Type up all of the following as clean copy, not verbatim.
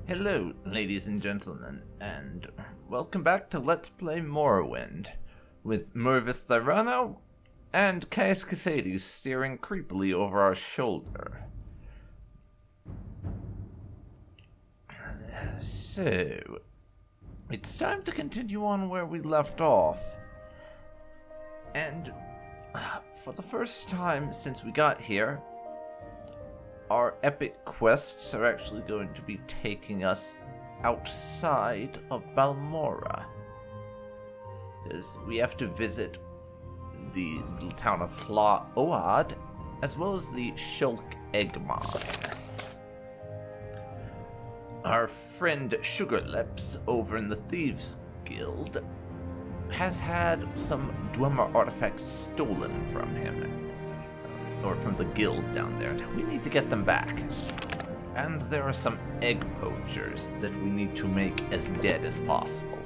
Hello, ladies and gentlemen, and welcome back to Let's Play Morrowind, with Mervis Thyrano and Caius Casades staring creepily over our shoulder. So, it's time to continue on where we left off. And for the first time since we got here, our epic quests are actually going to be taking us outside of Balmora. Because we have to visit the little town of Hla Oad, as well as the Shulk Egg Mine. Our friend Sugarlips over in the Thieves Guild has had some Dwemer artifacts stolen from him. Or from the guild down there. We need to get them back. And there are some egg poachers that we need to make as dead as possible.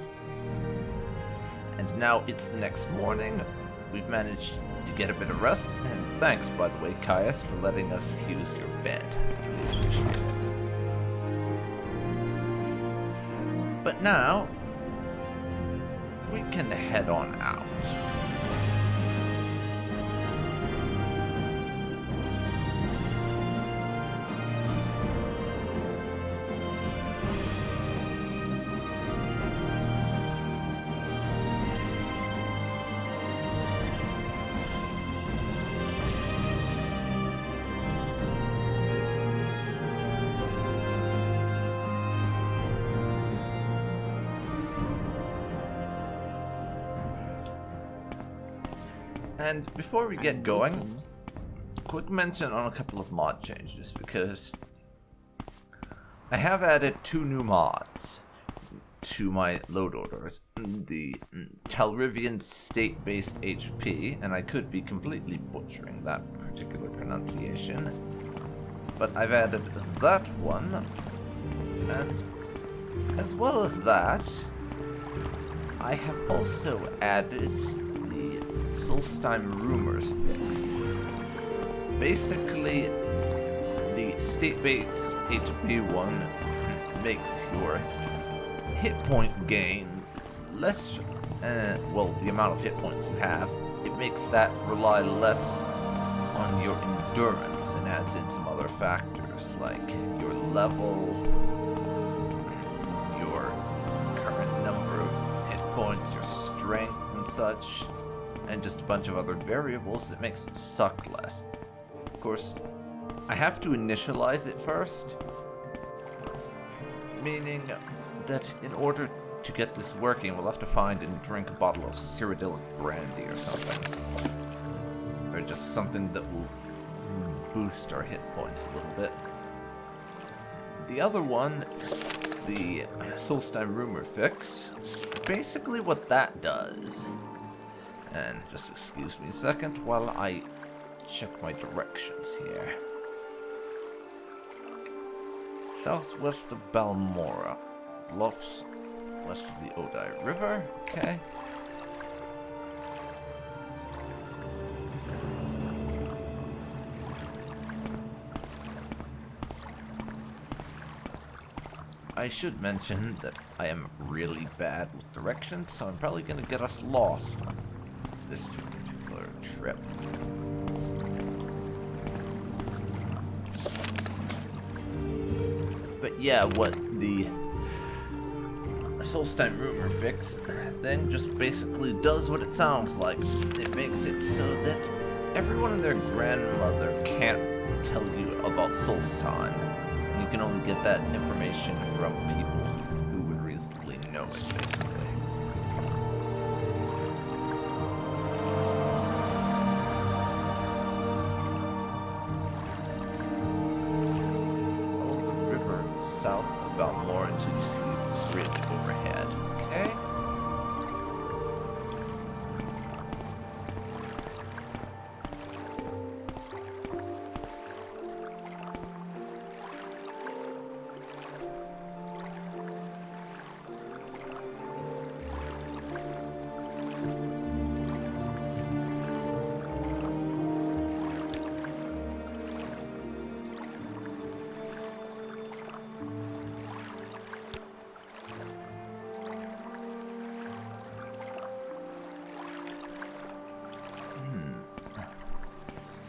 And now it's the next morning. We've managed to get a bit of rest, and thanks, by the way, Caius, for letting us use your bed. We appreciate it. But now, we can head on out. And before we get going, quick mention on a couple of mod changes, because I have added 2 new mods to my load orders. The Talrivian state-based HP, and I could be completely butchering that particular pronunciation, but I've added that one, and as well as that, I have also added Solstheim Rumors fix. Basically, the state-based HP one makes your hit point gain less, well, the amount of hit points you have, it makes that rely less on your endurance and adds in some other factors like your level, your current number of hit points, your strength and such, and just a bunch of other variables that makes it suck less. Of course, I have to initialize it first, meaning that in order to get this working, we'll have to find and drink a bottle of Cyrodiilic brandy or something. Or just something that will boost our hit points a little bit. The other one, the Solstheim Rumor fix, basically what that does, and just excuse me a second while I check my directions here. Southwest of Balmora. Bluffs west of the Odai River. Okay. I should mention that I am really bad with directions, so I'm probably going to get us lost on this particular trip. But yeah, what the Solstheim Rumor fix thing just basically does what it sounds like. It makes it so that everyone and their grandmother can't tell you about Solstheim. You can only get that information from people who would reasonably know it, basically. South of Balmora until you see the bridge overhead. Okay.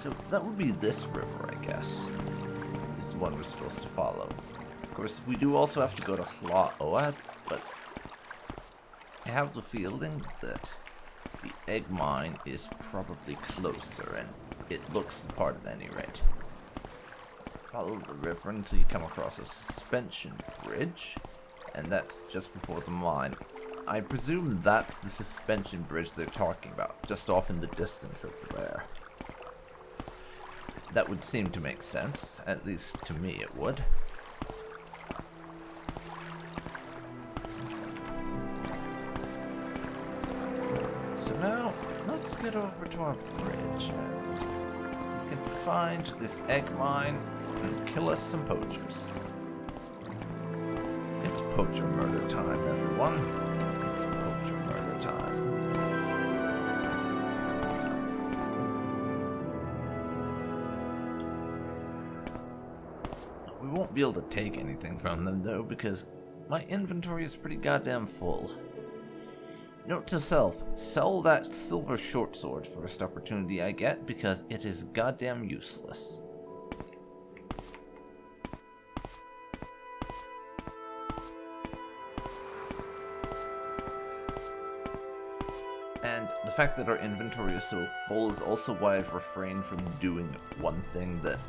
So that would be this river, I guess, is the one we're supposed to follow. Of course, we do also have to go to Hla'oad, but I have the feeling that the egg mine is probably closer, and it looks the part at any rate. Follow the river until you come across a suspension bridge, and that's just before the mine. I presume that's the suspension bridge they're talking about, just off in the distance over there. That would seem to make sense, at least to me it would. So now, let's get over to our bridge, and we can find this egg mine and kill us some poachers. It's poacher murder time, everyone. It's poacher murder time. We won't be able to take anything from them, though, because my inventory is pretty goddamn full. Note to self, sell that silver short sword first opportunity I get, because it is goddamn useless. And the fact that our inventory is so full is also why I've refrained from doing one thing that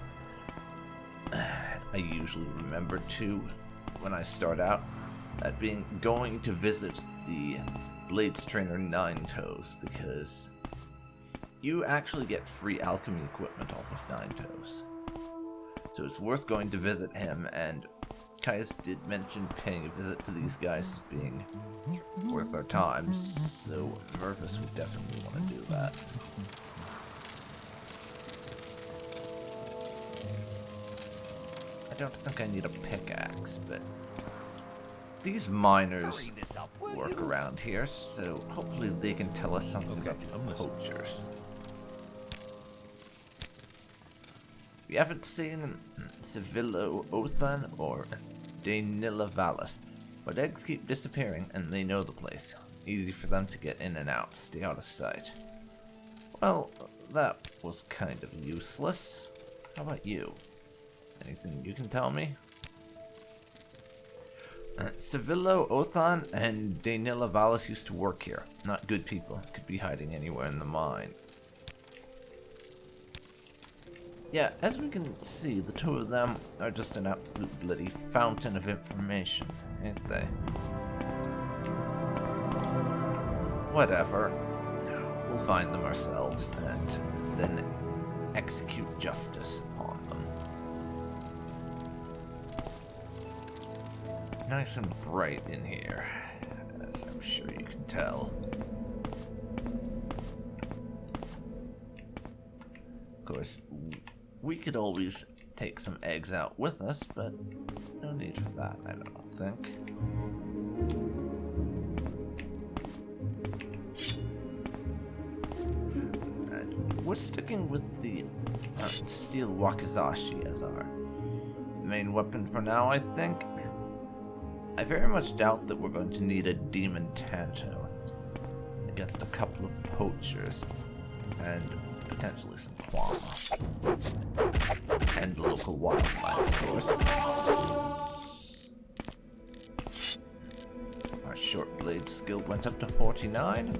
I usually remember to when I start out, that being going to visit the Blades Trainer Nine Toes, because you actually get free alchemy equipment off of Nine Toes. So it's worth going to visit him, and Caius did mention paying a visit to these guys as being worth our time, so Mervis would definitely want to do that. I don't think I need a pickaxe, but these miners work around here, so hopefully they can tell us something about these poachers. We haven't seen Civillo Othan or Dainilla Valis, but eggs keep disappearing and they know the place. Easy for them to get in and out, stay out of sight. Well, that was kind of useless. How about you? Anything you can tell me? Civillo Othan and Dainilla Valis used to work here. Not good people. Could be hiding anywhere in the mine. Yeah, as we can see, the two of them are just an absolute bloody fountain of information, ain't they? Whatever. We'll find them ourselves, and then execute justice upon them. Nice and bright in here, as I'm sure you can tell. Of course, we could always take some eggs out with us, but no need for that, I don't think. We're sticking with the steel wakizashi as our main weapon for now, I think. I very much doubt that we're going to need a demon tanto against a couple of poachers and potentially some quama. And the local wildlife, of course. Our short blade skill went up to 49.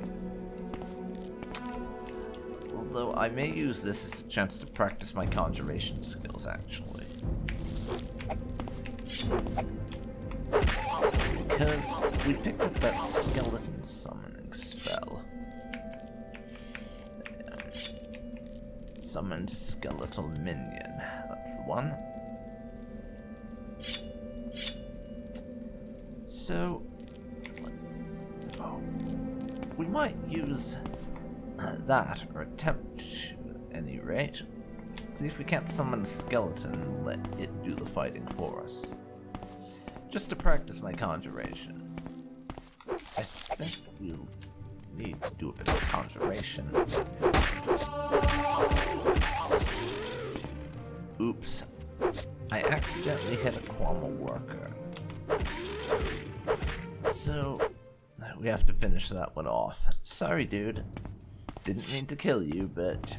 Although I may use this as a chance to practice my conjuration skills, actually. Because we picked up that skeleton summoning spell. Summon skeletal minion. That's the one. So, we might use that, or attempt to, at any rate. See if we can't summon a skeleton and let it do the fighting for us. Just to practice my conjuration. I think we'll need to do a bit of conjuration. Oops. I accidentally hit a Quama worker. So, we have to finish that one off. Sorry, dude. Didn't mean to kill you, but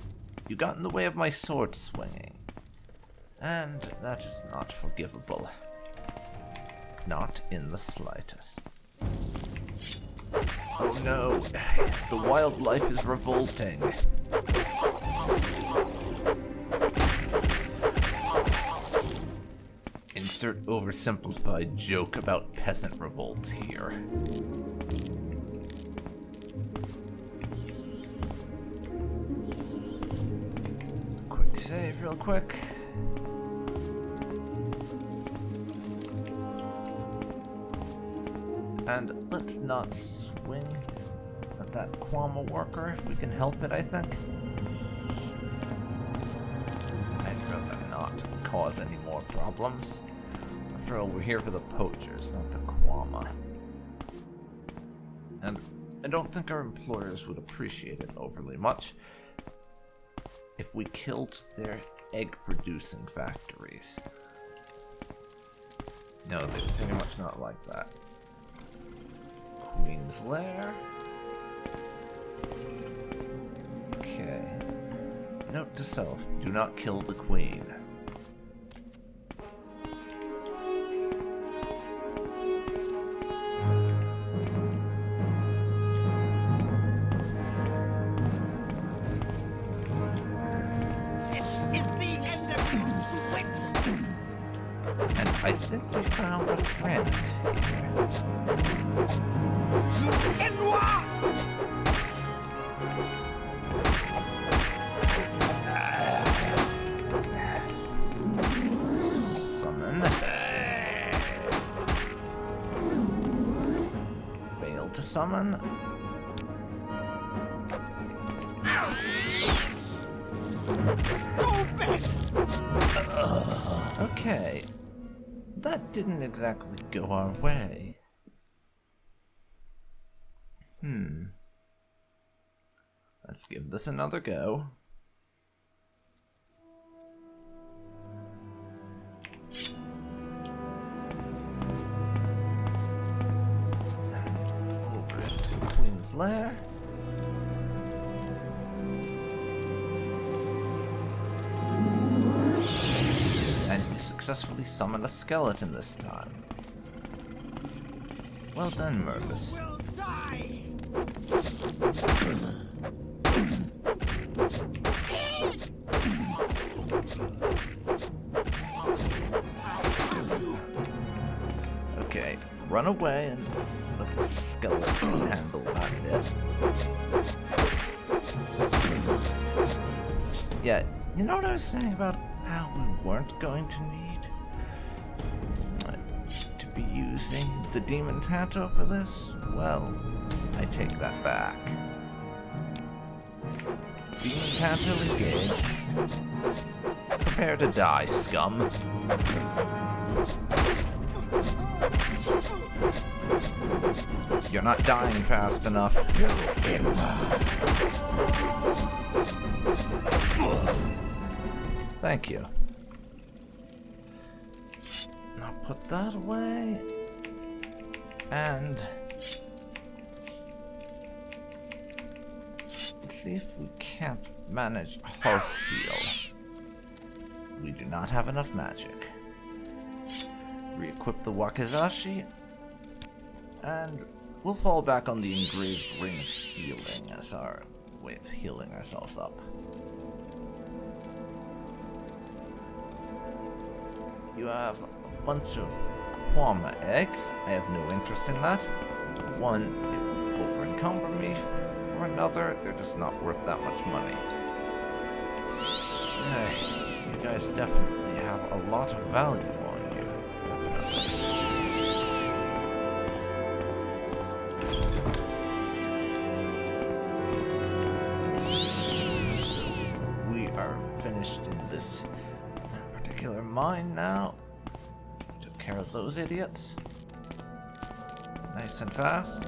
You got in the way of my sword swinging. And that is not forgivable. Not in the slightest. Oh no, the wildlife is revolting. Insert oversimplified joke about peasant revolts here. Quick save real quick. And let's not swing at that Kwama worker if we can help it, I think. I'd rather not cause any more problems. After all, we're here for the poachers, not the Kwama. And I don't think our employers would appreciate it overly much if we killed their egg-producing factories. No, they're pretty much not like that. Queen's Lair. Okay. Note to self, do not kill the queen. This is the end of you, sweat. And I think we found a friend here. Summon. Failed to summon. Okay. That didn't exactly go our way. Let's give this another go. And over into the Queen's Lair. And you successfully summoned a skeleton this time. Well done, Mervis. Will die. Okay, run away and let the skeleton handle that bit. Yeah, you know what I was saying about how we weren't going to need to be using the Demon Tanto for this? Well, I take that back. Demon Tanto engaged. Prepare to die, scum. You're not dying fast enough. Thank you. Now put that away. And let's see if we can't manage hearth heal. We do not have enough magic. Re-equip the Wakizashi, and we'll fall back on the engraved ring of healing as our way of healing ourselves up. You have a bunch of Kwama eggs. I have no interest in that. One, it will over-encumber me. For another, they're just not worth that much money. You guys definitely have a lot of value on you. So we are finished in this particular mine now. Took care of those idiots. Nice and fast.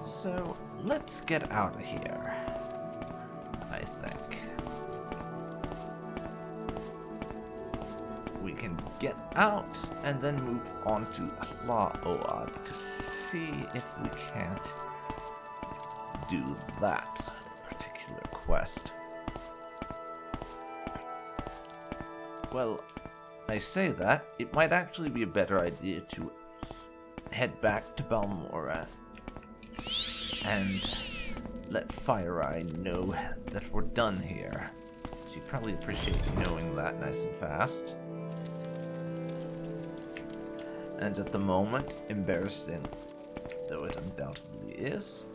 So let's get out of here, I think. We can get out and then move on to Laoad to see if we can't do that particular quest? Well, I say that, it might actually be a better idea to head back to Balmora and let Fire Eye know that we're done here. She'd probably appreciate knowing that nice and fast. And at the moment, embarrassing though it undoubtedly is,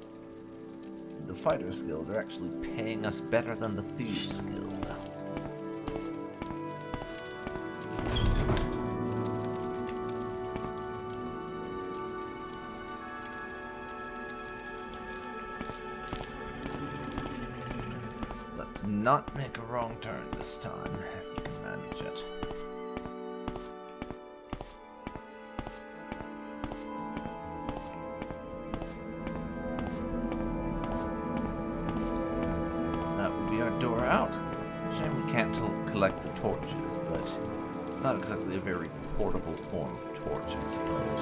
the Fighters Guild are actually paying us better than the Thieves Guild. Let's not make a wrong turn this time, if we can manage it. Door out. Shame we can't collect the torches, but it's not exactly a very portable form of torch, I suppose.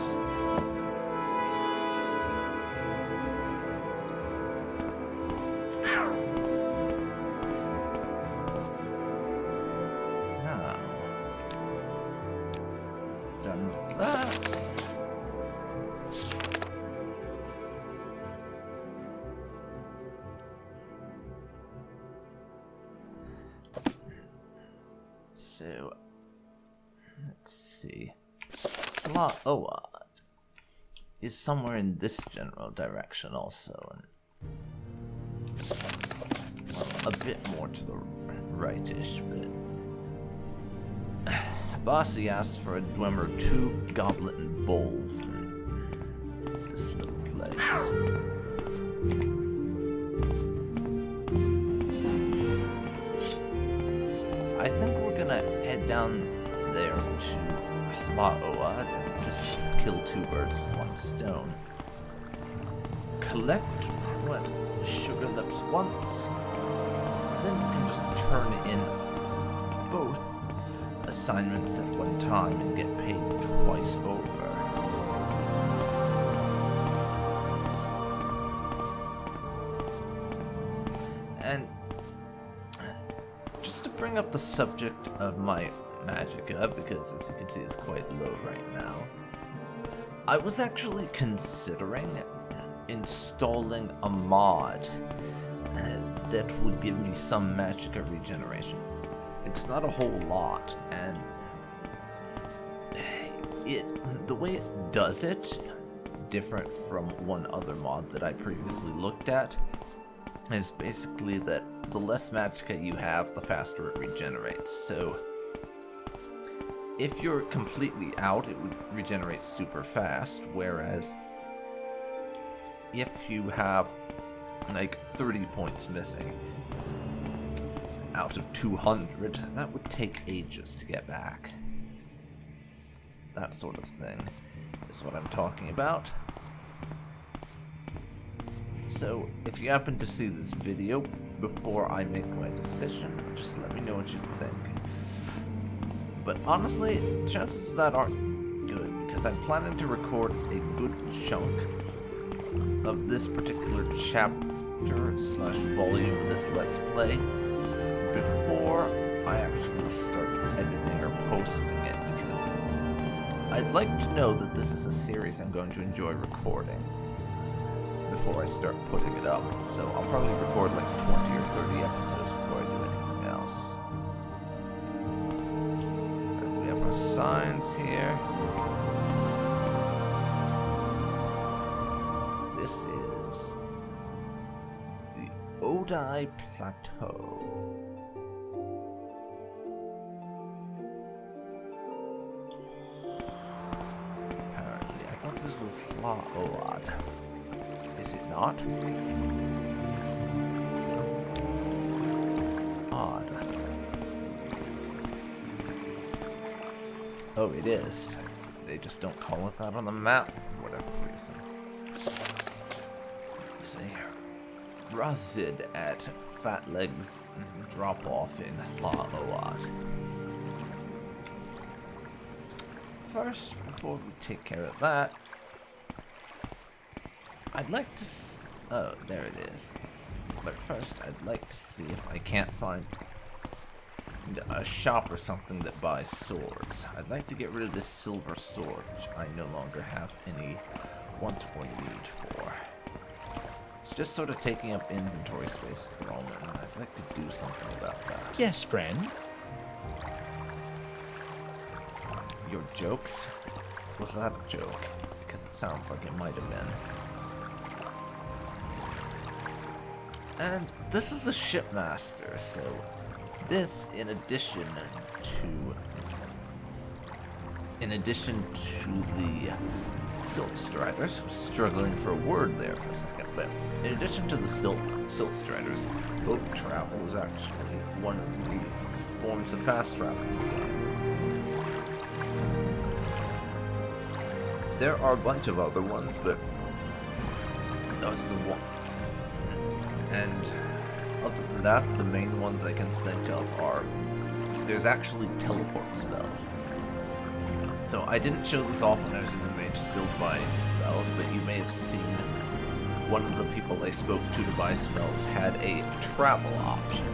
Now, done with that. So, let's see. Laoad is somewhere in this general direction also. And, well, a bit more to the rightish, but Bossy asked for a Dwemer 2 goblet and bowl from this little place. I think we're gonna head down there to Laoad and just kill two birds with one stone. Collect what Sugar Lips wants, then we can just turn in both assignments at one time and get paid twice over. And just to bring up the subject of my magicka, because as you can see it's quite low right now, I was actually considering installing a mod that would give me some magicka regeneration. It's not a whole lot, and the way it does it, different from one other mod that I previously looked at, is basically that the less magicka you have, the faster it regenerates. So if you're completely out, it would regenerate super fast, whereas if you have like 30 points missing out of 200, that would take ages to get back. That sort of thing is what I'm talking about. So, if you happen to see this video before I make my decision, just let me know what you think. But honestly, chances of that aren't good, because I'm planning to record a good chunk of this particular chapter slash volume of this Let's Play before I actually start editing or posting it, because I'd like to know that this is a series I'm going to enjoy recording before I start putting it up. So I'll probably record like 20 or 30 episodes before I do anything else. And we have our signs here. This is the Odai Plateau. Apparently, I thought this was Laoad. Is it not? Odd. Oh, it is. They just don't call it that on the map for whatever reason. Let's see. Razid at Fat Legs drop off in Laoad. First, before we take care of that, I'd like to Oh, there it is. But first, I'd like to see if I can't find a shop or something that buys swords. I'd like to get rid of this silver sword, which I no longer have any want or need for. It's just sort of taking up inventory space at the moment, and I'd like to do something about that. Yes, friend. Your jokes? Was that a joke? Because it sounds like it might have been. And this is the shipmaster, so this, in addition to the Silt Striders, struggling for a word there for a second, but in addition to the Silt Striders, boat travel is actually one of the forms of fast travel in the game. There are a bunch of other ones, but those are the one. And other than that, the main ones I can think of are, there's actually teleport spells. So I didn't show this off when I was in the Mage's Guild buying spells, but you may have seen one of the people I spoke to buy spells had a travel option.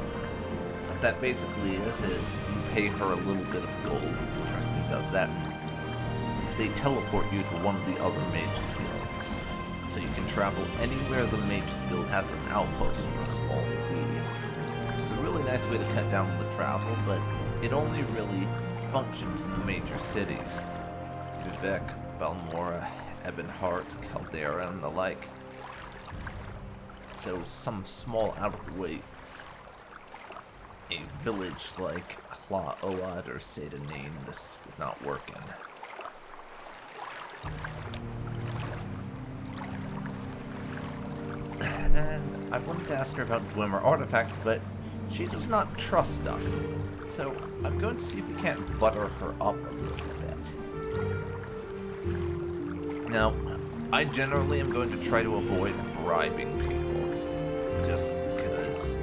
What that basically is you pay her a little bit of gold, the person who does that, they teleport you to one of the other Mage's Guilds. So you can travel anywhere the Mage's Guild has an outpost for a small fee. It's a really nice way to cut down the travel, but it only really functions in the major cities. Vivek, Balmora, Ebonheart, Caldera, and the like. So some small out-of-the-way, a village like Hla Oad or Sedanine, this would not work in. And I wanted to ask her about Dwemer artifacts, but she does not trust us. So I'm going to see if we can't butter her up a little bit. Now, I generally am going to try to avoid bribing people, just because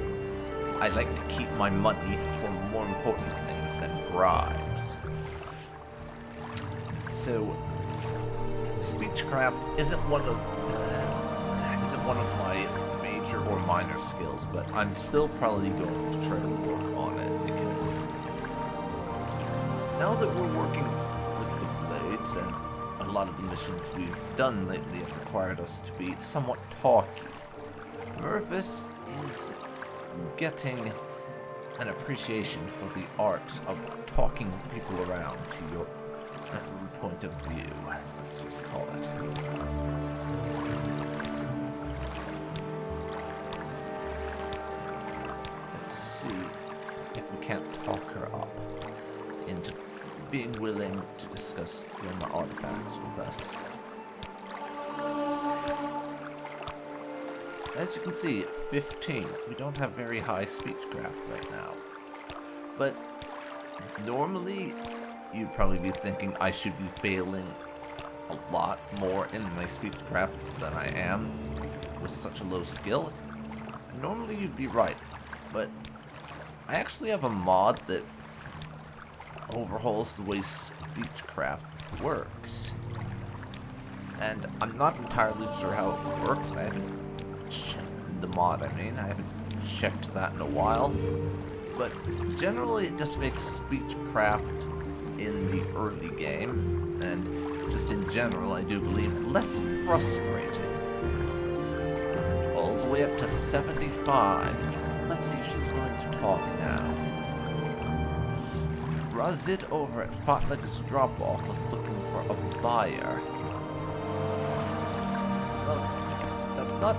I like to keep my money for more important things than bribes. So, speechcraft isn't one of my major or minor skills, but I'm still probably going to try to work on it, because now that we're working with the blades, and a lot of the missions we've done lately have required us to be somewhat talky, Mervis is getting an appreciation for the art of talking people around to your point of view, let's just call it. If we can't talk her up into being willing to discuss Dwemer artifacts with us. As you can see, 15. We don't have very high speechcraft right now. But normally, you'd probably be thinking I should be failing a lot more in my speechcraft than I am with such a low skill. Normally you'd be right, but I actually have a mod that overhauls the way speechcraft works. And I'm not entirely sure how it works. I haven't checked the mod, I haven't checked that in a while. But generally it just makes speechcraft in the early game, and just in general, I do believe, less frustrating. All the way up to 75. Let's see if she's willing to talk now. Razid over at Fatleg's Drop-Off was looking for a buyer. Well, that's not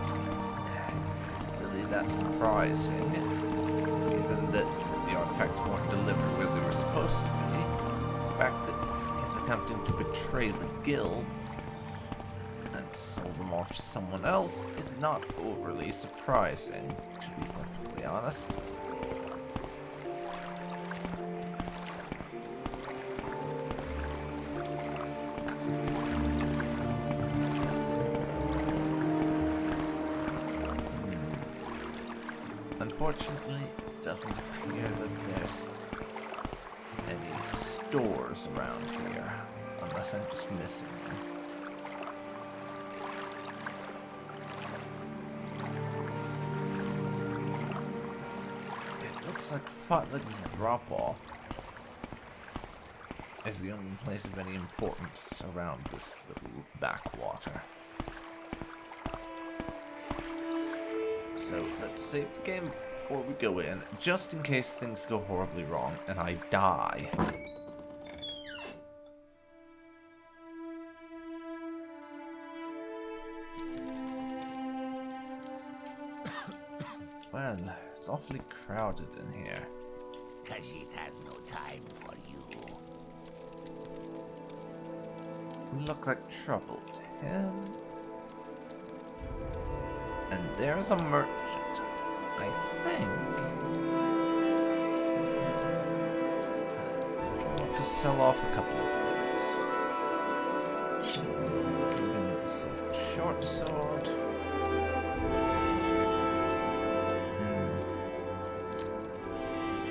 really that surprising, given that the artifacts weren't delivered where they were supposed to be. The fact that he's attempting to betray the guild and sell them off to someone else is not overly surprising, to be perfectly honest. Unfortunately, it doesn't appear that there's any stores around here, unless I'm just missing them. Looks like Fotleg's drop-off is the only place of any importance around this little backwater. So let's save the game before we go in, just in case things go horribly wrong and I die. Well, it's awfully crowded in here. 'Cause it has no time for you. We look like trouble to him. And there's a merchant, I think. I want to sell off a couple of things. Including this short sword.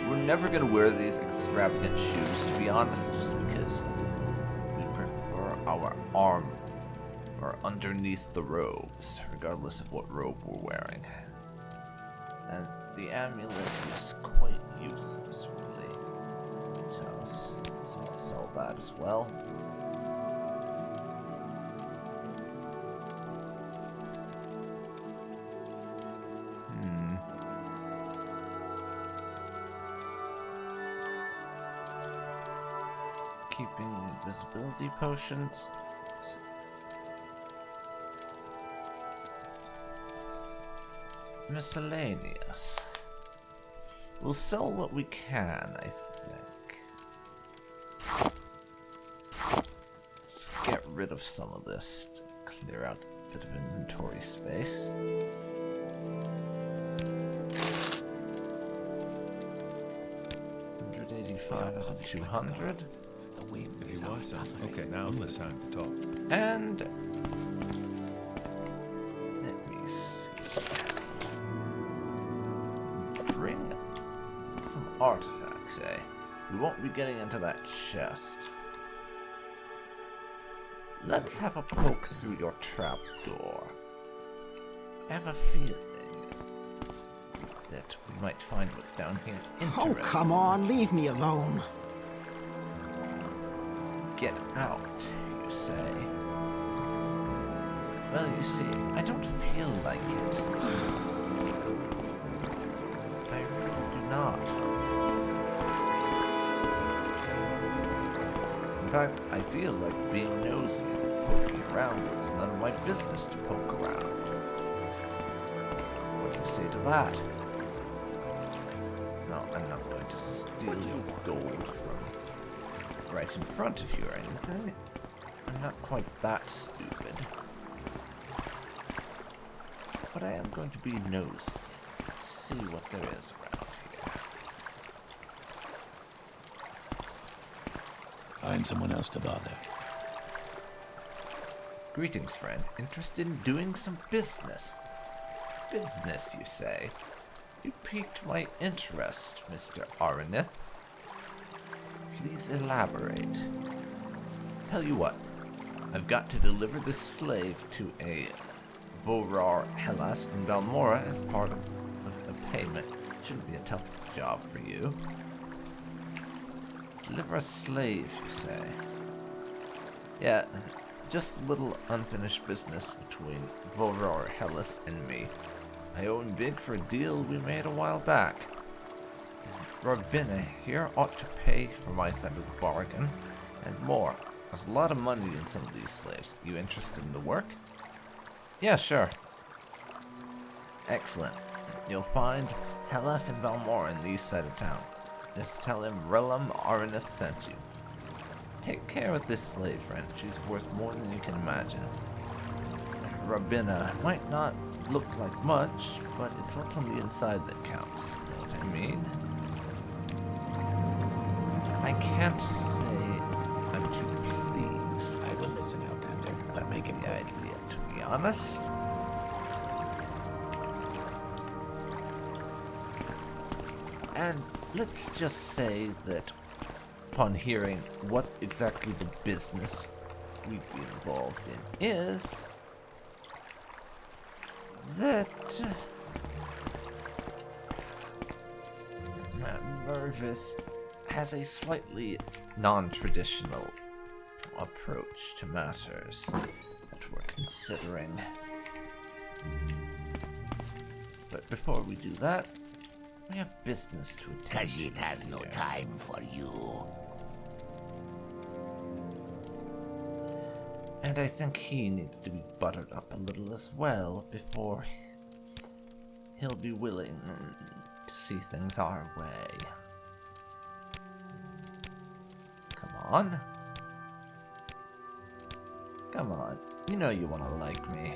We're never gonna wear these extravagant shoes, to be honest, just because we prefer our arm or underneath the robes, regardless of what robe we're wearing. And the amulet is quite useless, really, to us, so I'll sell that as well. Keeping invisibility potions. Miscellaneous. We'll sell what we can, I think. Just get rid of some of this to clear out a bit of inventory space. $185 and $200. If you want some. Okay, now's the time to talk. And let me see. Bring some artifacts, eh? We won't be getting into that chest. Let's have a poke through your trapdoor. I have a feeling that we might find what's down here interesting. Oh, come on, leave me alone. Get out, you say? Well, you see, I don't feel like it. I really do not. In fact, I feel like being nosy and poking around where it's none of my business to poke around. What do you say to that? No, I'm not going to steal your gold from right in front of you or anything. I'm not quite that stupid. But I am going to be nosy. See what there is around here. Find someone else to bother. Greetings, friend. Interested in doing some business? Business, you say? You piqued my interest, Mr. Aranith. Please elaborate. Tell you what, I've got to deliver this slave to a Vorar Hellas in Balmora as part of a payment. Shouldn't be a tough job for you. Deliver a slave, you say? Yeah, just a little unfinished business between Vorar Hellas and me. I owe him big for a deal we made a while back. Rabina here ought to pay for my side of the bargain, and more. There's a lot of money in some of these slaves. You interested in the work? Yeah, sure. Excellent. You'll find Hellas and Valmora in the east side of town. Just tell him Relam Aranus sent you. Take care of this slave, friend. She's worth more than you can imagine. Rabina might not look like much, but it's what's on the inside that counts. You know what I mean? I can't say I'm too pleased. I will listen out, Commander. That's Make him the go. idea, to be honest. And let's just say that upon hearing what exactly the business we'd be involved in is, that Mervis has a slightly non-traditional approach to matters that we're considering. But before we do that, we have business to attend to. Khajiit has no here. time for you. And I think he needs to be buttered up a little as well before he'll be willing to see things our way. Come on. Come on. You know you want to like me.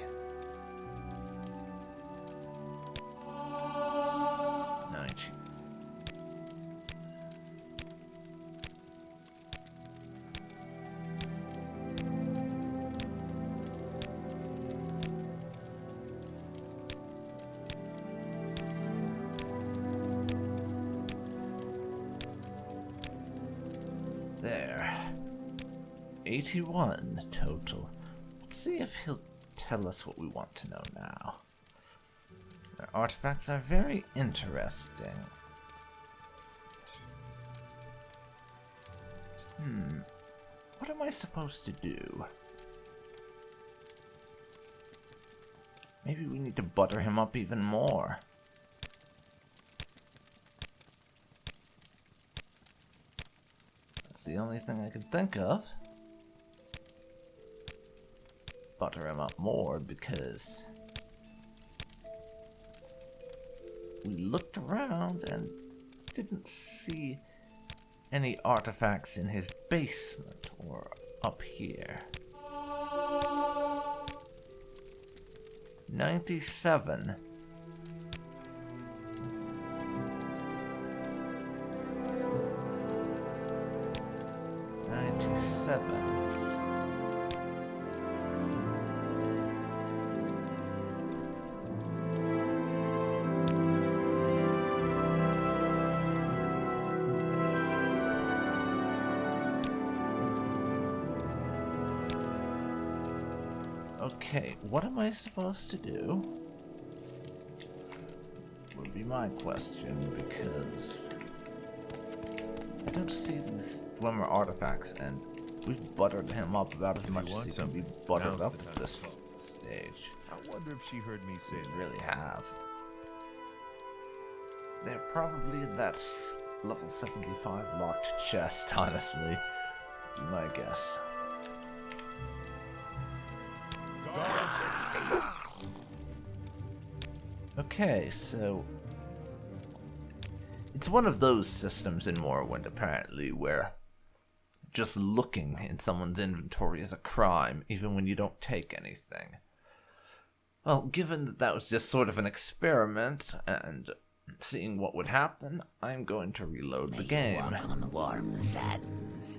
There. 81 total. Let's see if he'll tell us what we want to know now. Their artifacts are very interesting. What am I supposed to do? Maybe we need to butter him up even more. That's the only thing I can think of. Butter him up more because we looked around and didn't see any artifacts in his basement or up here. 97. Okay, what am I supposed to do? Would be my question, because I don't see these Dwemer artifacts, and we've buttered him up about as much as he can be buttered up at this stage. I wonder if she heard me say We really have. They're probably in that level 75 locked chest, honestly. Be my guess. Okay, so it's one of those systems in Morrowind, apparently, where just looking in someone's inventory is a crime, even when you don't take anything. Well, given that that was just sort of an experiment, and seeing what would happen, I'm going to reload the game. Walk on warm sands.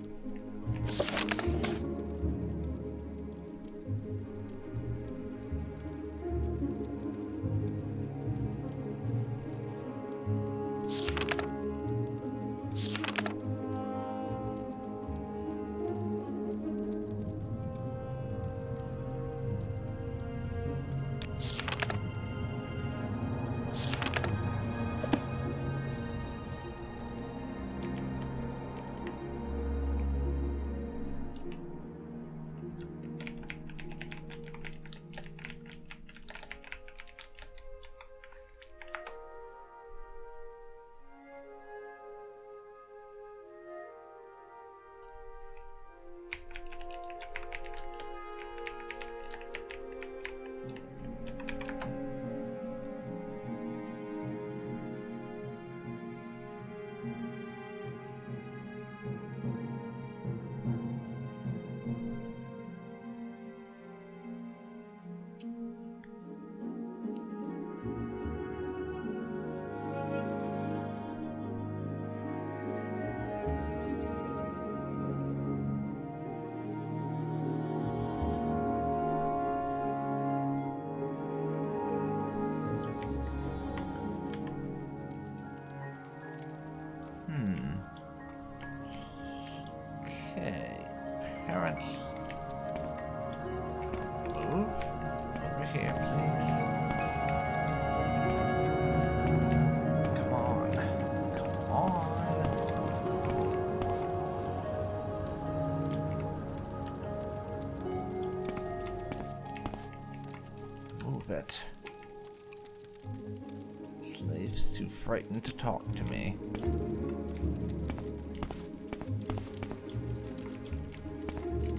Slave's too frightened to talk to me.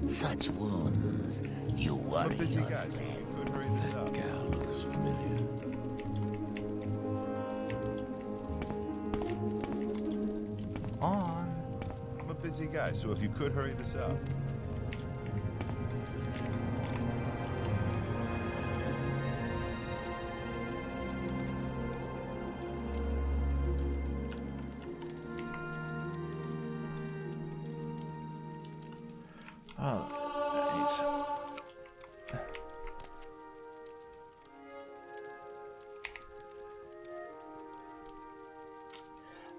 Such wounds, you I'm a worry busy your guy. flesh. You could hurry this up. Gal looks familiar. On. I'm a busy guy, so if you could hurry this up. Oh, right.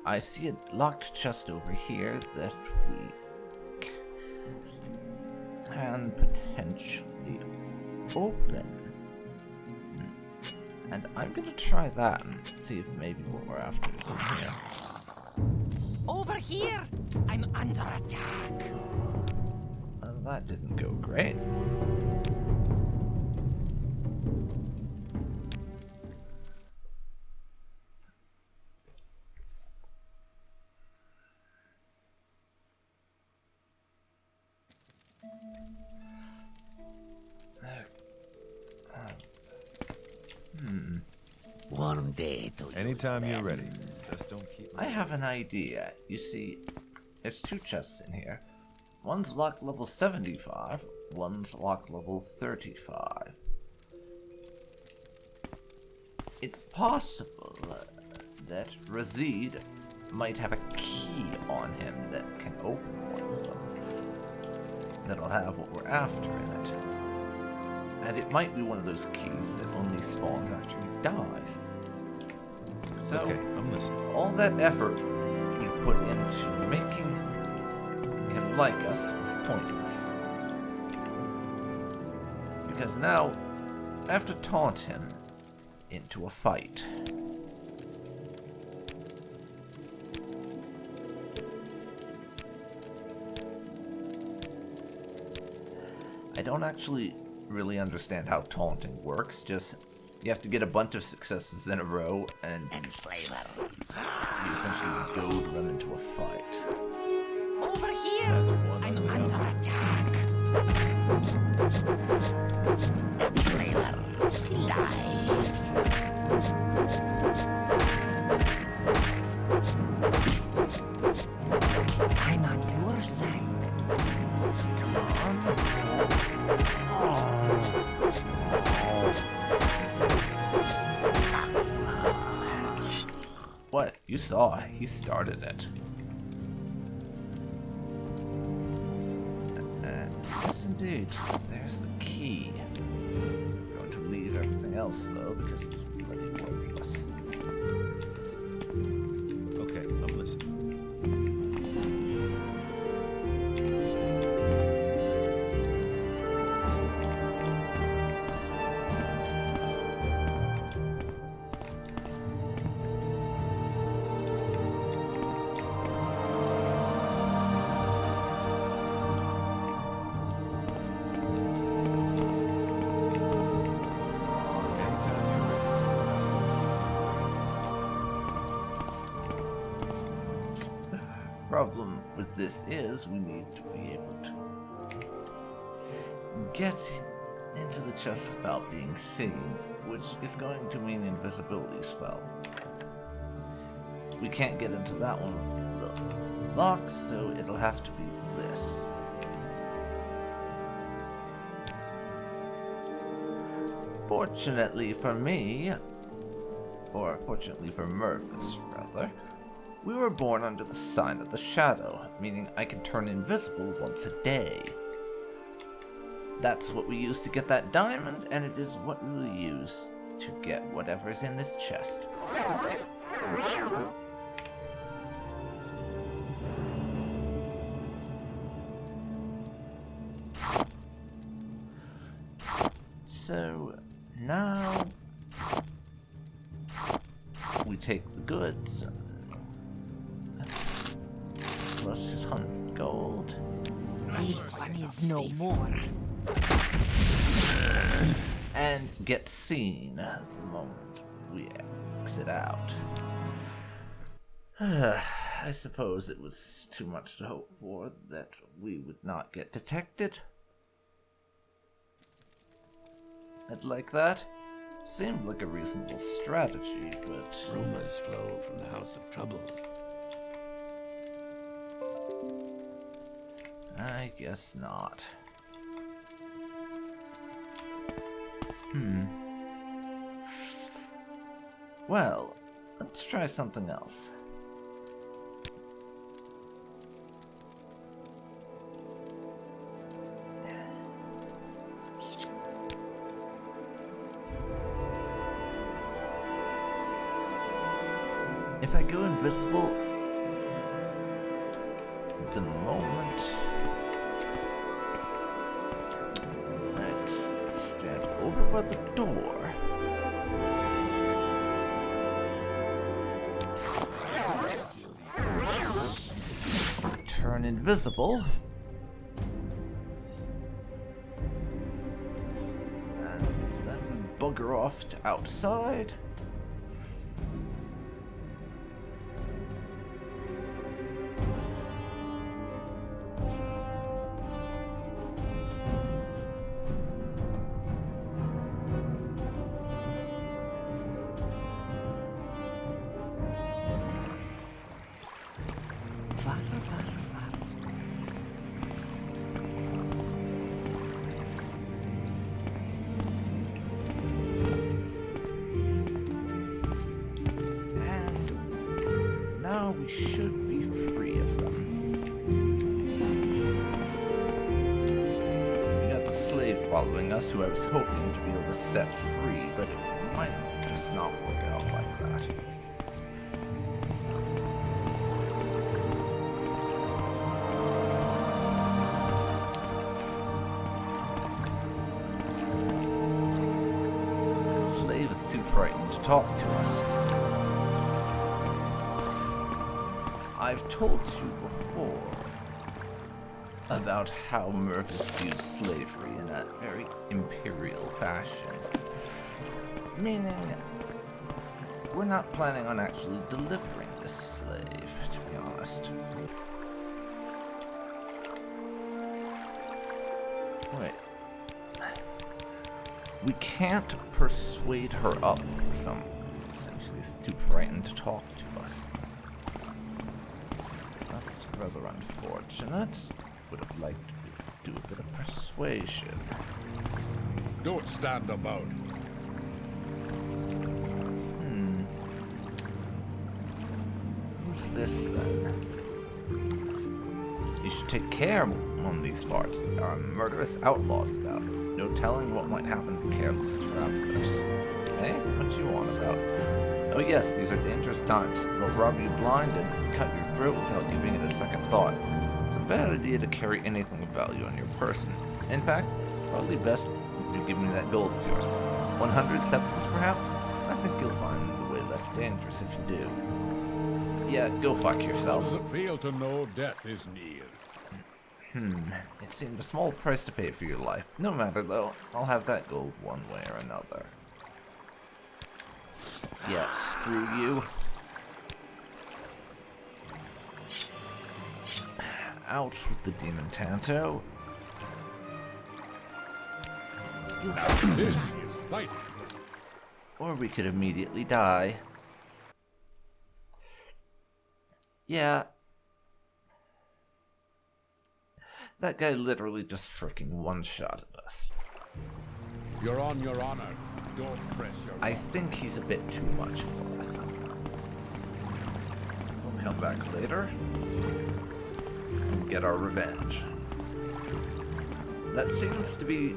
I see a locked chest over here that we can potentially open. And I'm gonna try that and see if maybe what we're after is in here. Over here! I'm under attack. Well, that didn't go great. One day to Anytime you're ready. Just don't keep. I have an idea. You see, there's two chests in here. One's lock level 75, one's lock level 35. It's possible that Razid might have a key on him that can open one of them. That'll have what we're after in it. And it might be one of those keys that only spawns after he dies. So, Okay, I'm listening. all that effort we put into making him like us was pointless. Because now, I have to taunt him into a fight. I don't actually really understand how taunting works, just you have to get a bunch of successes in a row and enslaver. you essentially goad them into a fight. Over here! I'm under attack. Enslaver, live. I'm on your side. Come on. What? You saw. He started it. Yes, indeed. There's the key. I'm going to leave everything else, though, because it's bloody worthless. Okay, I'm listening. Problem with this is we need to be able to get into the chest without being seen, which is going to mean invisibility spell. We can't get into that one with the lock, so it'll have to be this. Fortunately for me, or fortunately for Mervis, rather, we were born under the sign of the shadow, meaning I can turn invisible once a day. That's what we use to get that diamond, and it is what we will use to get whatever's in this chest. So, now we take the goods. Plus his 100 gold. This one is no more. And get seen the moment we exit out. I suppose it was too much to hope for that we would not get detected. I'd like that. Seemed like a reasonable strategy, but... Rumors flow from the House of Troubles. I guess not. Well, let's try something else. If I go invisible, the moment let's stand over by the door. Turn invisible. And then we bugger off to outside. We should be free of them. We got the slave following us, who I was hoping to be able to set free, but it might just not work out like that. Slave is too frightened to talk to us. I've told you before about how Mervis views slavery in a very imperial fashion. Meaning, we're not planning on actually delivering this slave, to be honest. Wait. We can't persuade her up for some reason. She's too frightened to talk to us. That's rather unfortunate. Would have liked to do a bit of persuasion. Don't stand about. Who's this then? You should take care on these parts. There are murderous outlaws about. No telling what might happen to careless travelers. Eh? What you on about? Oh yes, these are dangerous times. They'll rob you blind and cut your throat without giving it a second thought. It's a bad idea to carry anything of value on your person. In fact, probably best if you give me that gold of yours. 100 septums, perhaps? I think you'll find the way less dangerous if you do. Yeah, go fuck yourself. Does it feel to know death is near? It seemed a small price to pay for your life. No matter, though. I'll have that gold one way or another. Yeah, screw you. Out with the demon Tanto. This is fighting. Or we could immediately die. Yeah. That guy literally just freaking one-shotted us. You're on your honor. Don't press your... I think he's a bit too much for us. We'll come back later and get our revenge. That seems to be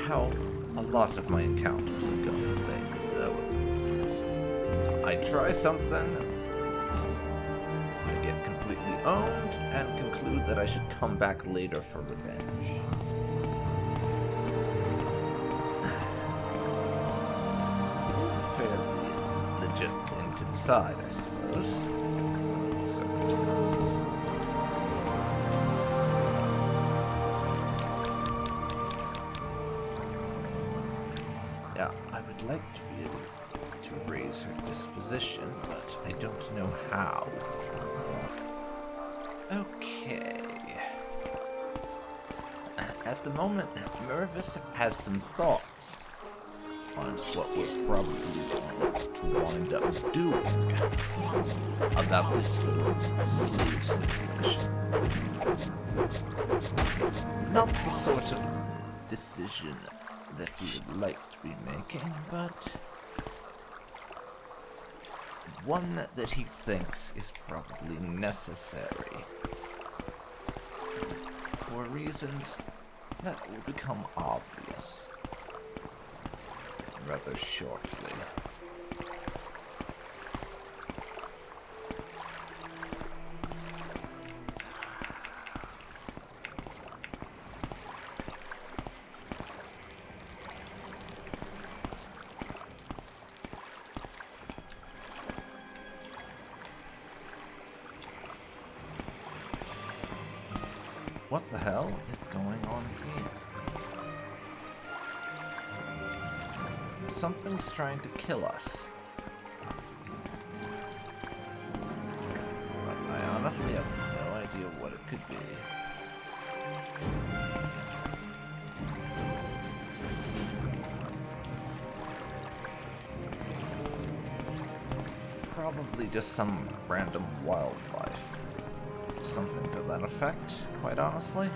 how a lot of my encounters are going lately, though. I try something, I get completely owned, and conclude that I should come back later for revenge. It is a fairly legit thing to decide, I suppose. Circumstances. Yeah, I would like to be able to raise her disposition, but I don't know how. Is the problem. Okay. At the moment, Mervis has some thoughts on what we're probably going to wind up doing about this whole slave situation. Not the sort of decision that we would like to be making, but one that he thinks is probably necessary for reasons that will become obvious rather shortly. What the hell is going on here? Something's trying to kill us. But I honestly have no idea what it could be. Probably just some random wildlife. Something to that effect, quite honestly.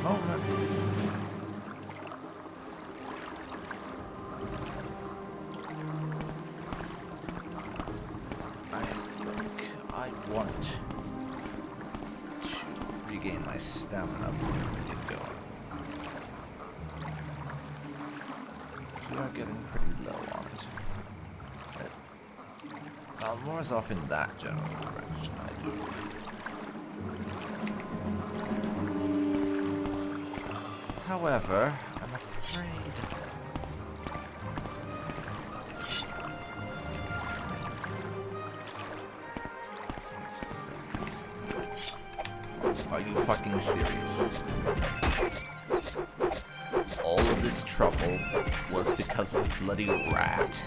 Moment. I think I want regain my stamina before we get going. We are getting pretty low on it. But more is off in that general direction, I do believe. However, I'm afraid... Are you fucking serious? All of this trouble was because of a bloody rat.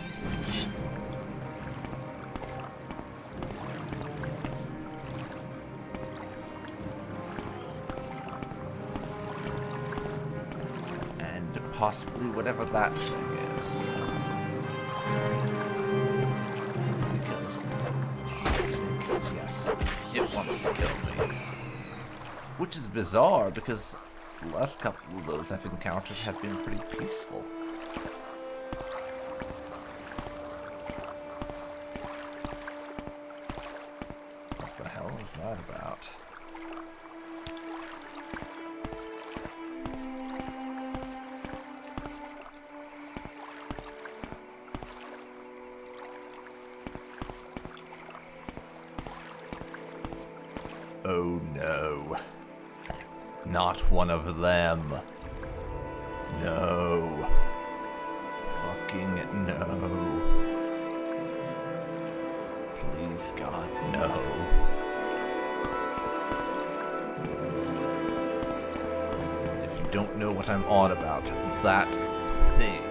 And possibly whatever that thing is. Because I think, yes, it wants to kill me. Which is bizarre, because the last couple of those I've encountered have been pretty peaceful. What the hell is that about? Oh no. Not one of them. No. Fucking no. Please, God, no. If you don't know what I'm on about, that thing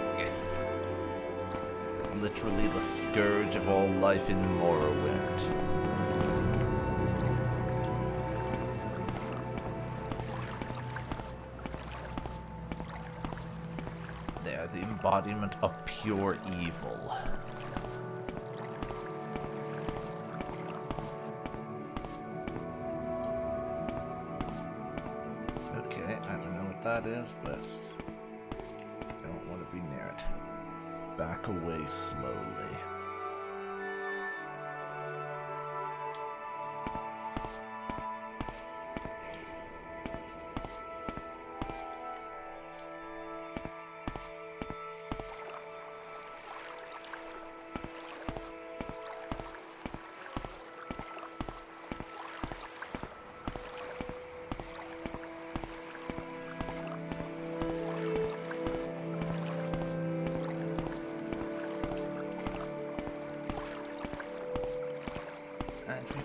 is literally the scourge of all life in Morrowind. They are the embodiment of pure evil. Okay, I don't know what that is, but I don't want to be near it. Back away slowly.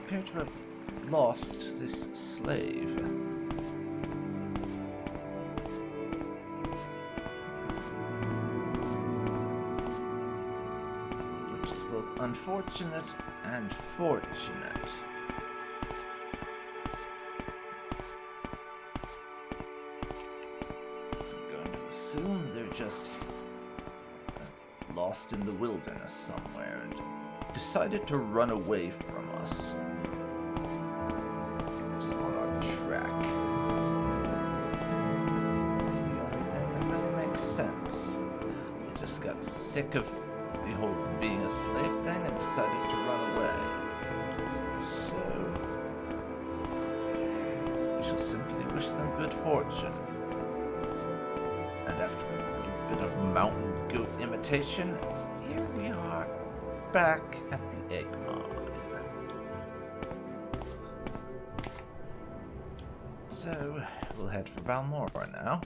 appear to have lost this slave. Which is both unfortunate and fortunate. I'm going to assume they're just lost in the wilderness somewhere and decided to run away from us. It's on our track. It's the only thing that really makes sense. They just got sick of the whole being a slave thing and decided to run away. So, we shall simply wish them good fortune. And after a little bit of mountain goat imitation, here we are, back at the egg mine. So, we'll head for Balmora now.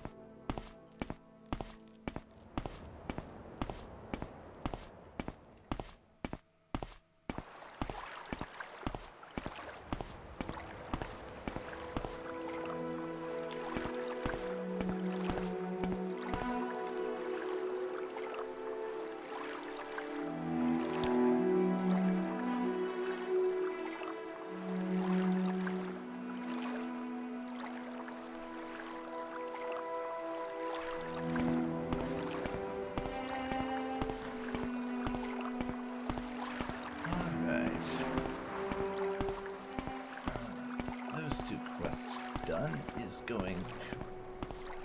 Done is going to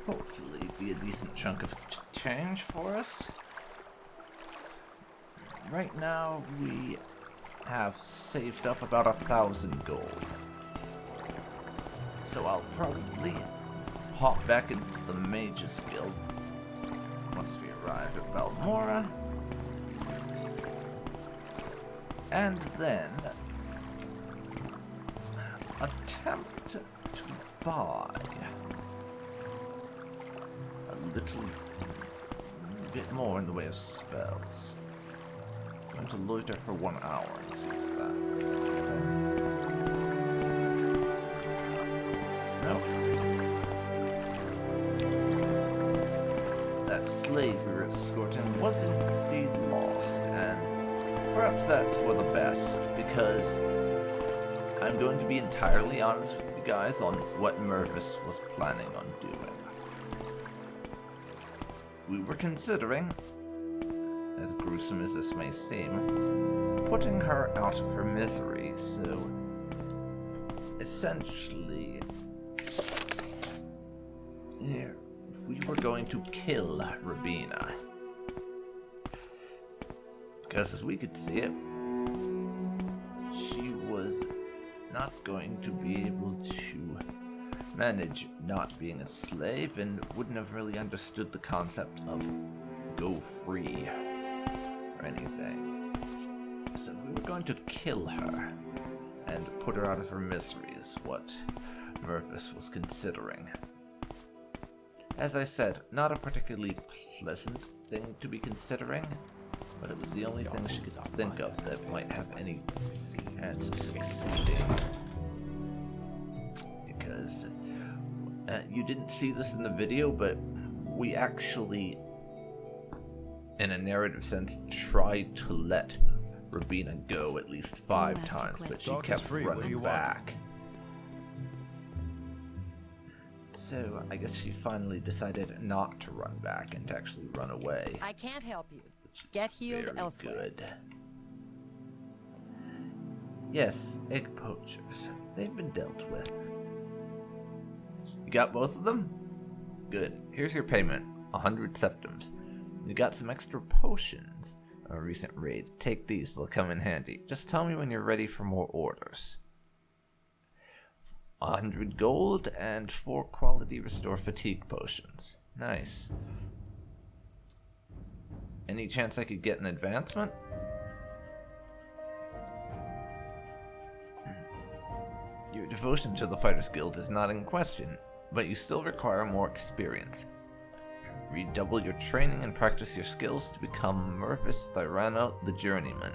hopefully be a decent chunk of change for us. Right now we have saved up about 1,000 gold, so I'll probably pop back into the Mages Guild once we arrive at Balmora, and then attempt to buy a little bit more in the way of spells. I'm going to loiter for 1 hour and see if that is anything. Nope. That slave we were escorting was indeed lost, and perhaps that's for the best, because I'm going to be entirely honest with you guys on what Mervis was planning on doing. We were considering, as gruesome as this may seem, putting her out of her misery, so essentially, we were going to kill Rabina. Because as we could see it, she was not going to be able to manage not being a slave and wouldn't have really understood the concept of go free or anything. So we were going to kill her and put her out of her misery is what Mervis was considering. As I said, not a particularly pleasant thing to be considering, but it was the only thing she could think of that might have any chance of succeeding. Because you didn't see this in the video, but we actually, in a narrative sense, tried to let Rabina go at least 5 times, but she kept running back. So I guess she finally decided not to run back and to actually run away. I can't help you. Get healed elsewhere. Good. Yes, egg poachers. They've been dealt with. You got both of them? Good. Here's your payment. 100 septims. You got some extra potions. A recent raid. Take these. They'll come in handy. Just tell me when you're ready for more orders. 100 gold and 4 quality restore fatigue potions. Nice. Any chance I could get an advancement? Your devotion to the Fighters Guild is not in question, but you still require more experience. Redouble your training and practice your skills to become Mervis Thyrano the Journeyman.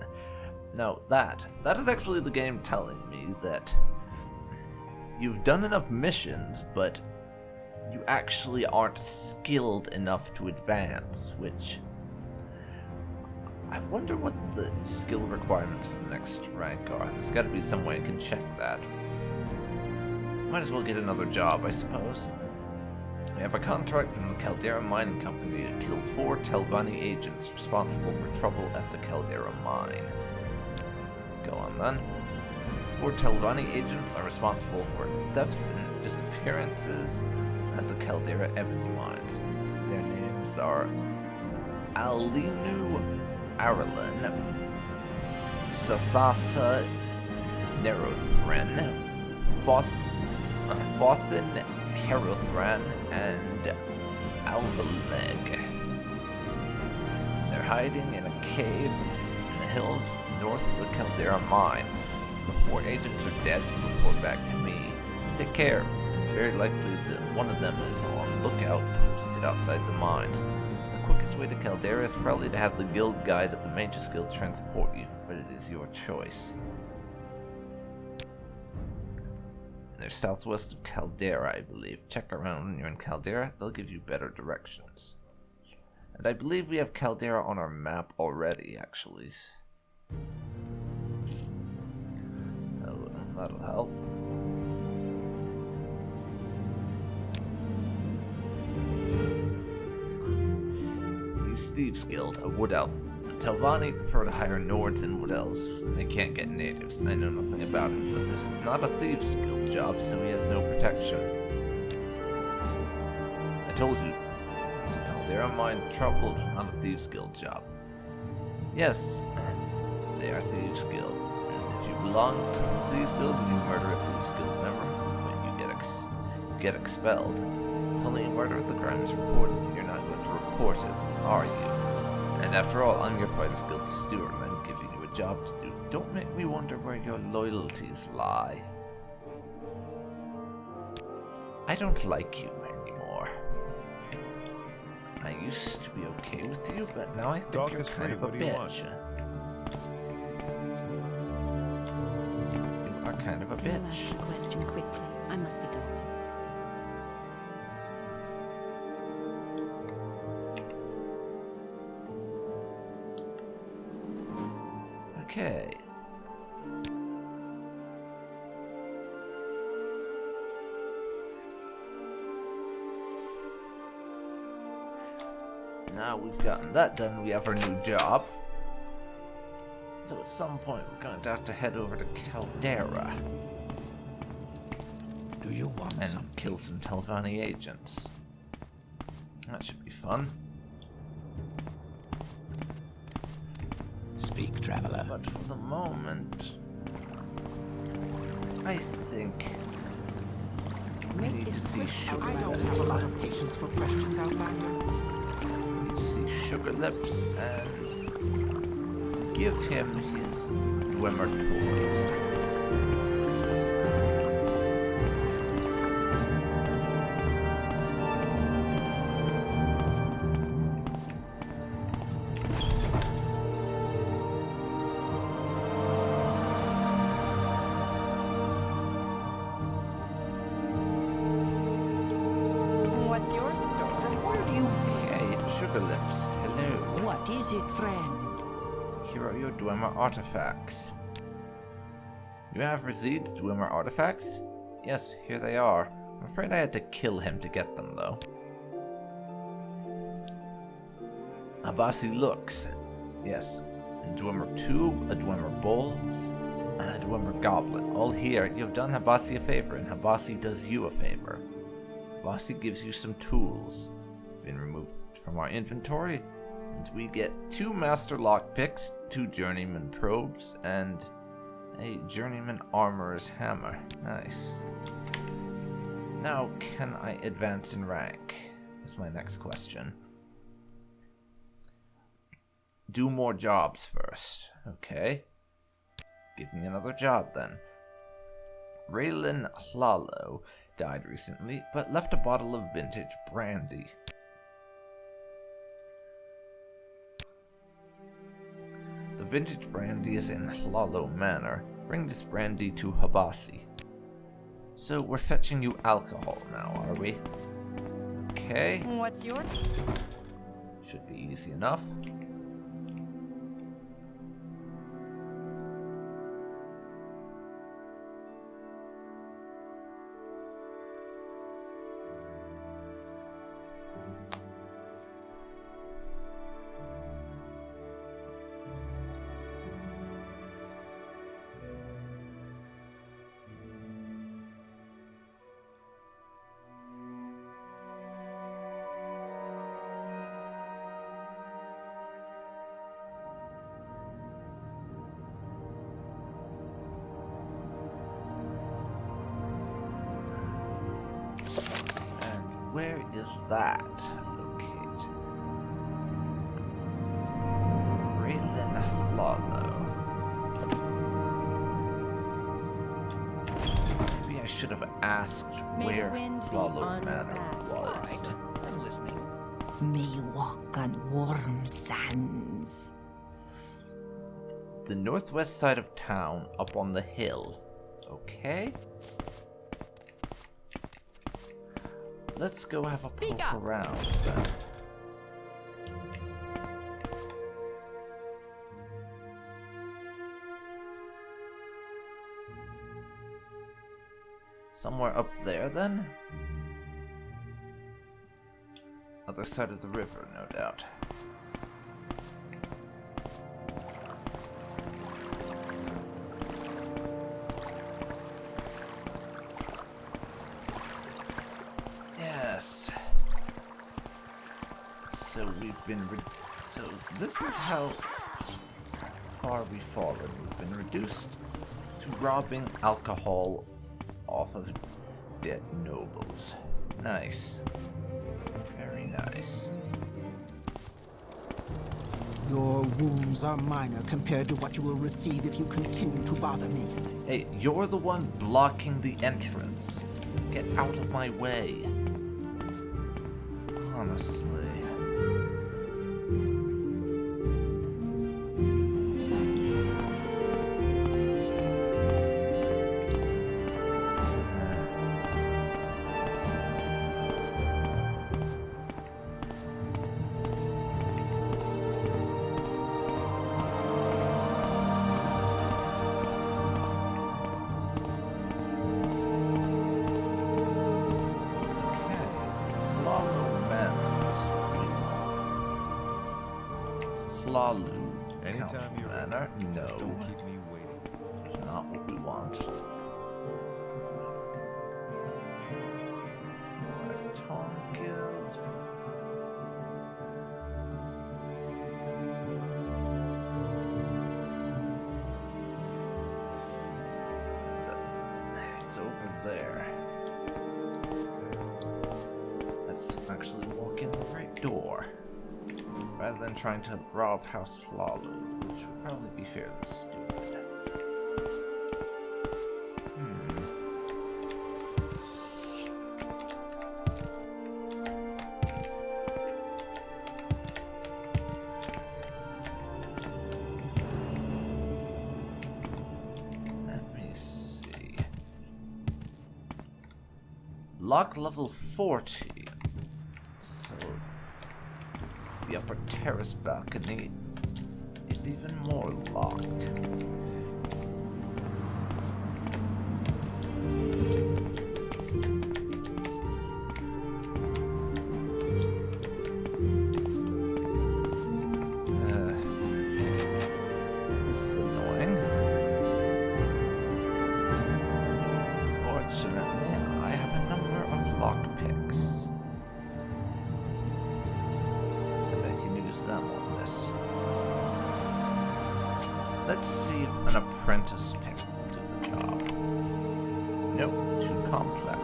Now that is actually the game telling me that you've done enough missions, but you actually aren't skilled enough to advance, which I wonder what the skill requirements for the next rank are. There's got to be some way I can check that. Might as well get another job, I suppose. We have a contract from the Caldera Mining Company to kill 4 Telvanni agents responsible for trouble at the Caldera Mine. Go on then. 4 Telvanni agents are responsible for thefts and disappearances at the Caldera Ebony Mines. Their names are Alinu Aralen, Sathasa Nerothran, Fothin Herothran, and Alvaleg. They're hiding in a cave in the hills north of the Caldera Mine. The 4 agents are dead. Report back to me. Take care. It's very likely that one of them is on lookout, posted outside the mines. The quickest way to Caldera is probably to have the guild guide at the Mages Guild transport you, but it is your choice. They're southwest of Caldera, I believe. Check around when you're in Caldera, they'll give you better directions. And I believe we have Caldera on our map already, actually. Oh, that'll help. East Thieves Guild, a wood elf. Telvanni prefer to hire Nords and wood elves. They can't get natives. I know nothing about him, but this is not a Thieves Guild job, so he has no protection. I told you, to Caldera Mine trouble, not a Thieves Guild job. Yes, they are Thieves Guild. If you belong to the Thieves Guild and you murder a Thieves Guild member, when you get expelled. It's only a murder if the crime is reported. You're not going to report it, are you? And after all, I'm your Fighters Guild steward and I'm giving you a job to do. Don't make me wonder where your loyalties lie. I don't like you anymore. I used to be okay with you, but now I think you're kind of a bitch. You are kind of a bitch. Ask the question quickly. I must be going. Okay. Now we've gotten that done, we have our new job. So at some point we're going to have to head over to Caldera. Do you want and something? Kill some Telvanni agents. That should be fun. Speak, traveler. But for the moment, I think we need to see Sugar I don't have a Lips. lot of patience for questions, Outlander. We need to see Sugar Lips and give him his Dwemer toys. What's your story? Okay, Sugar Lips, hello. What is it, friend? Here are your Dwemer artifacts. You have Razid's Dwemer artifacts? Yes, here they are. I'm afraid I had to kill him to get them, though. Abasi looks. Yes. A Dwemer tube, a Dwemer bowl, and a Dwemer goblet. All here. You have done Habasi a favor, and Habasi does you a favor. Habasi gives you some tools. Been removed from our inventory, and we get 2 master lockpicks, 2 journeyman probes, and a journeyman armorer's hammer. Nice. Now, can I advance in rank? Is my next question. Do more jobs first. Okay. Give me another job then. Raylan Hlalo died recently, but left a bottle of vintage brandy. The The vintage brandy is in Lalo Manor. Bring this brandy to Habasi. So we're fetching you alcohol now, are we? Okay. What's your... Should be easy enough. Where is that located? Raylan Lalo. Maybe I should have asked May the where wind be Lalo on your Manor back. was. I'm listening. May you walk on warm sands. The northwest side of town, up on the hill. Okay. Let's go have a Speak poke up. around then. Somewhere up there then? Other side of the river, no doubt. Yes. So we've been so this is how far we've fallen. We've been reduced to robbing alcohol off of dead nobles. Nice. Very nice. Your wounds are minor compared to what you will receive if you continue to bother me. Hey, you're the one blocking the entrance. Get out of my way. Honestly. Anytime you're ready. Manor? No. Don't keep me waiting. It's not what we want. Tom Guild. It's over there. Let's actually walk in the right door. Rather than trying to rob House Lalu, which would probably be fairly stupid. Let me see. Lock level 40. So the upper terrace balcony is even more locked. This is annoying. Fortunately, I have a number of lockpicks. Them on this. Let's see if an apprentice pick will do the job. Nope, too complex.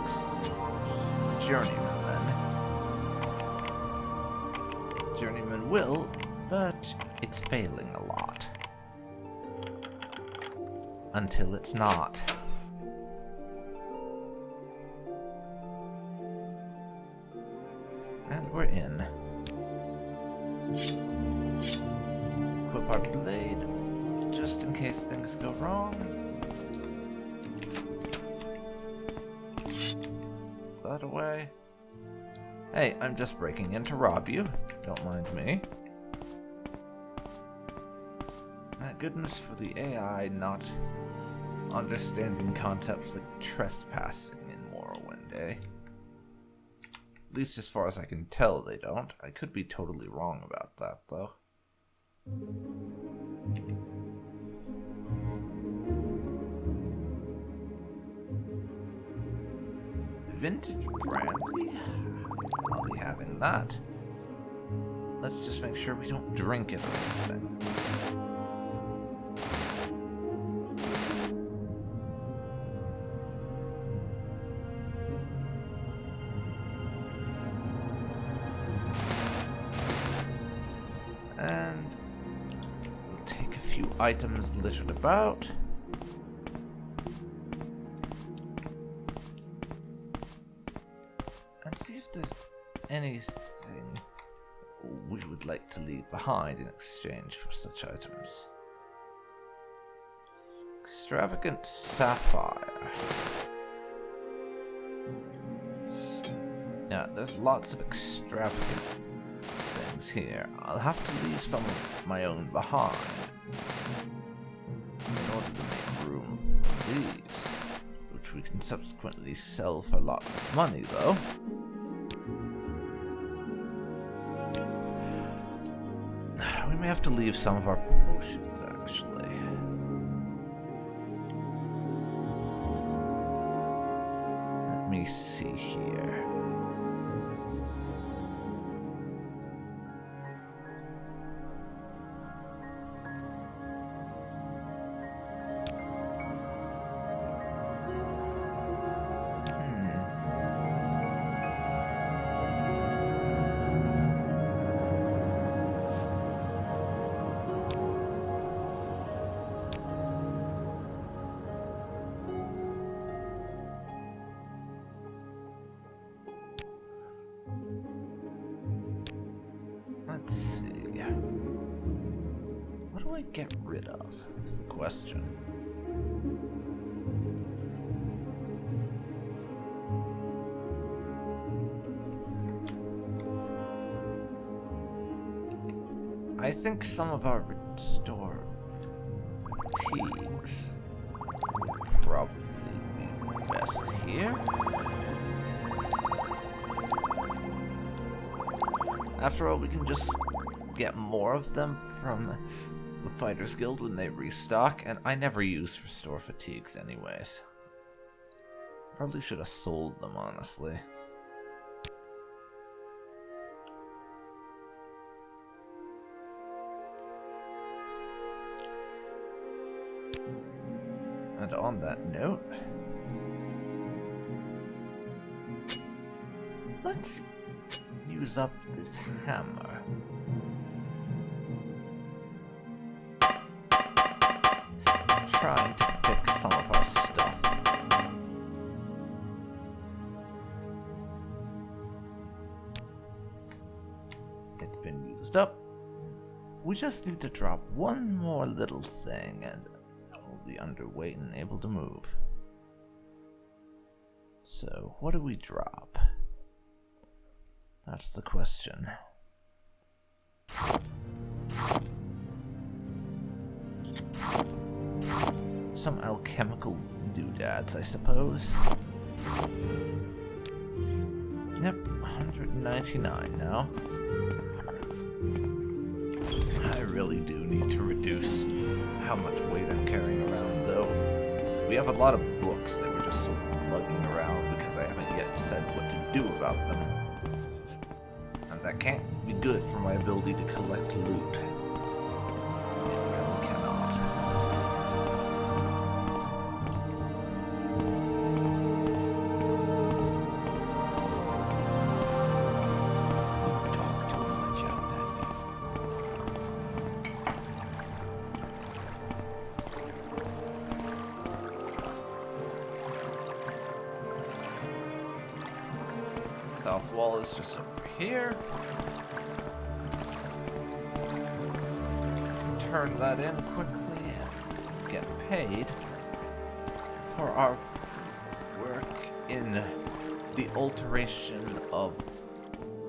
Journeyman then. Journeyman will, but it's failing a lot. Until it's not. And we're in. Equip our blade. case things go wrong. That away. Hey, I'm just breaking in to rob you. Don't mind me. Good news for the AI not understanding concepts like trespassing in Morrowind, eh? At least as far as I can tell, they don't. I could be totally wrong about that, though. Vintage brandy? I'll be having that. Let's just make sure we don't drink it or anything. And we'll take a few items littered about. And see if there's anything we would like to leave behind in exchange for such items. Extravagant sapphire. Yeah, there's lots of extravagant things here. I'll have to leave some of my own behind in order to make room for these, which we can subsequently sell for lots of money, though. We may have to leave some of our potions, actually. Let me see here. Let's see. What do I get rid of? Is the question. I think some of our restored fatigues would probably be best here. After all, we can just get more of them from the Fighters Guild when they restock, and I never use restore fatigues anyways. Probably should have sold them, honestly. And on that note, let's use up this hammer. Trying to fix some of our stuff. It's been used up. We just need to drop one more little thing and we'll be underweight and able to move. So, what do we drop? That's the question. Some alchemical doodads, I suppose. Yep, 199 now. I really do need to reduce how much weight I'm carrying around, though. We have a lot of books that we're just lugging around because I haven't yet said what to do about them. And that can't be good for my ability to collect loot. It really cannot. Talk too much, young South wall is just over here. Turn that in quickly. get paid for our work in the alteration of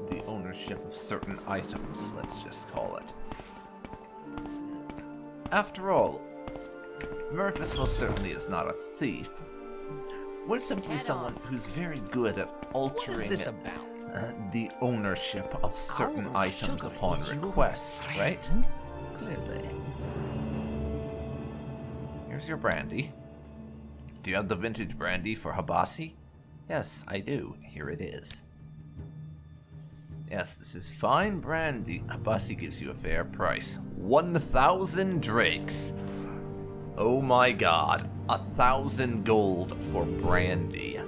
the ownership of certain items, let's just call it. After all, Murphys most certainly is not a thief. We're simply someone who's very good at altering What is this about? the ownership of certain Oh, items sugar, upon is you request, friend? right? Clearly. Here's your brandy. Do you have the vintage brandy for Habasi? Yes, I do. Here it is. Yes, this is fine brandy. Habasi gives you a fair price. 1,000 drakes. Oh my god. 1,000 gold for brandy.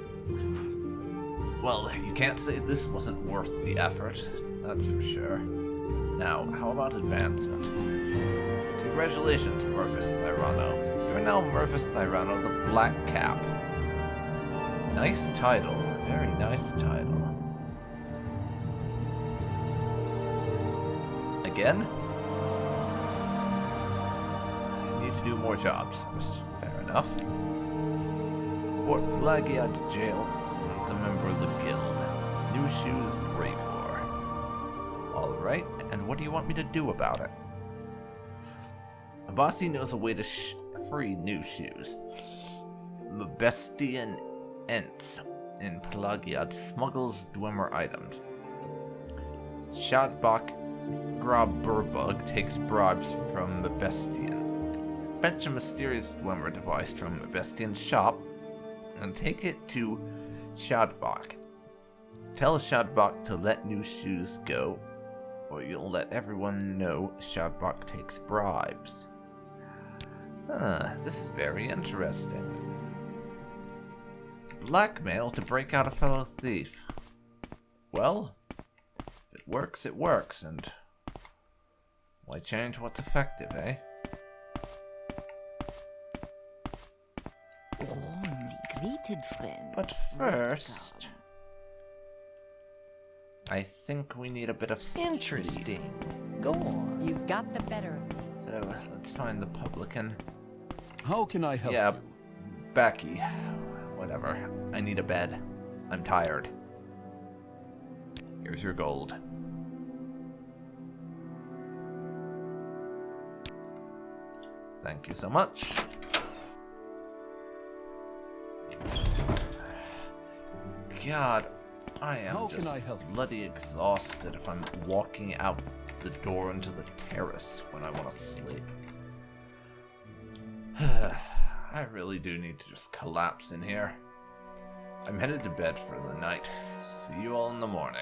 Well, you can't say this wasn't worth the effort. That's for sure. Now, how about advancement? Congratulations, Murphys Thyrano. You are now Murphys Thyrano the Black Cap. Nice title. Very nice title. Again? I need to do more jobs first. Fair enough. Fort Plagiat Jail. A member of the guild. New shoes, Bravor. Alright, and what do you want me to do about it? Abasi knows a way to free new shoes. Mabestian Ents in Plagiat smuggles Dwemer items. Shadbach Grabburbug takes bribes from Mabestian. Fetch a mysterious Dwemer device from Mabestian's shop and take it to Shadbach. Tell Shadbach to let new shoes go, or you'll let everyone know Shadbach takes bribes. This is very interesting. Blackmail to break out a fellow thief. Well, if it works, and why change what's effective, eh? Warmly greeted, friend. But first, I think we need a bit of sleep. Interesting. Go on. You've got the better of me. So, let's find the publican. How can I help Yeah, you? Becky. Whatever. I need a bed. I'm tired. Here's your gold. Thank you so much. God, I am How can just I help you? bloody exhausted if I'm walking out the door into the terrace when I want to sleep. I really do need to just collapse in here. I'm headed to bed for the night. See you all in the morning.